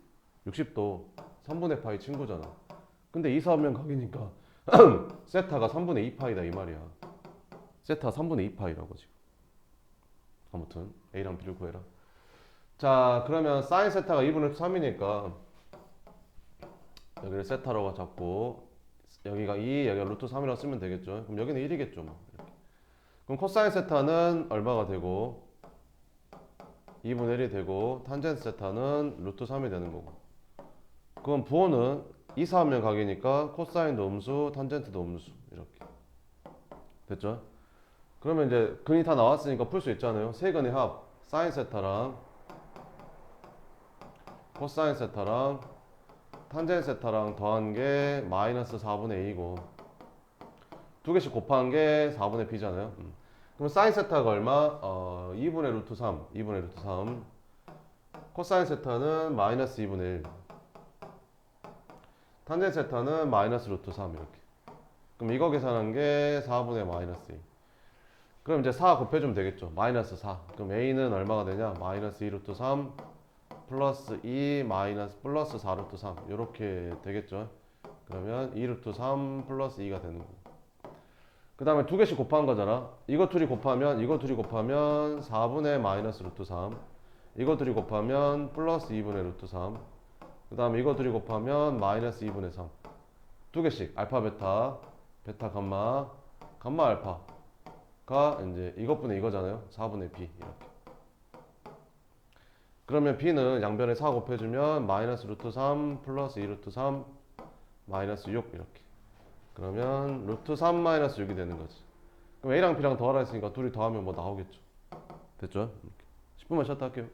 60도 3분의 파이 친구잖아. 근데 2 4분면 각이니까 세타가 3분의 2 파이다 이 말이야. 세타가 3분의 2 파이라고 지금. 아무튼 A랑 B를 구해라. 자, 그러면 사인 세타가 2분의 루트 3이니까 여기를 세타라고 잡고 여기가 2, 여기가 루트 3이라고 쓰면 되겠죠. 그럼 여기는 1이겠죠. 뭐. 이렇게. 그럼 코사인 세타는 얼마가 되고 2분의 1이 되고 탄젠트 세타는 루트 3이 되는 거고. 그럼 부호는 2, 4하면 각이니까 코사인도 음수, 탄젠트도 음수 이렇게 됐죠? 그러면 이제 근이 다 나왔으니까 풀 수 있잖아요. 세 근의 합 사인 세타랑 코사인 세타랑 탄젠트 세타랑 더한 게 마이너스 4분의 A고 두 개씩 곱한 게 4분의 B잖아요. 그럼 사인 세타가 얼마? 2분의 루트 3 2분의 루트 3 코사인 세타는 마이너스 2분의 1 탄젠트 세타는 마이너스 루트 3 이렇게. 그럼 이거 계산한 게 4분의 마이너스 2. 그럼 이제 4 곱해주면 되겠죠. 마이너스 4. 그럼 A는 얼마가 되냐? 마이너스 2 루트 3 플러스 2 마이너스 플러스 4 루트 3 이렇게 되겠죠. 그러면 2 루트 3 플러스 2가 되는 거고. 그 다음에 두 개씩 곱한 거잖아. 이거 둘이 곱하면 4분의 마이너스 루트 3 이거 둘이 곱하면 플러스 2분의 루트 3 그 다음에 이거 둘이 곱하면 마이너스 2분의 3 두 개씩 알파 베타 베타 감마 감마 알파가 이제 이것분의 이거잖아요. 4분의 B 이렇게. 그러면 B는 양변에 4 곱해주면 마이너스 루트 3 플러스 2 루트 3 마이너스 6 이렇게. 그러면 루트 3 마이너스 6이 되는 거지. 그럼 A랑 B랑 더하라 했으니까 둘이 더하면 뭐 나오겠죠. 됐죠? 10분만 쉬었다 할게요.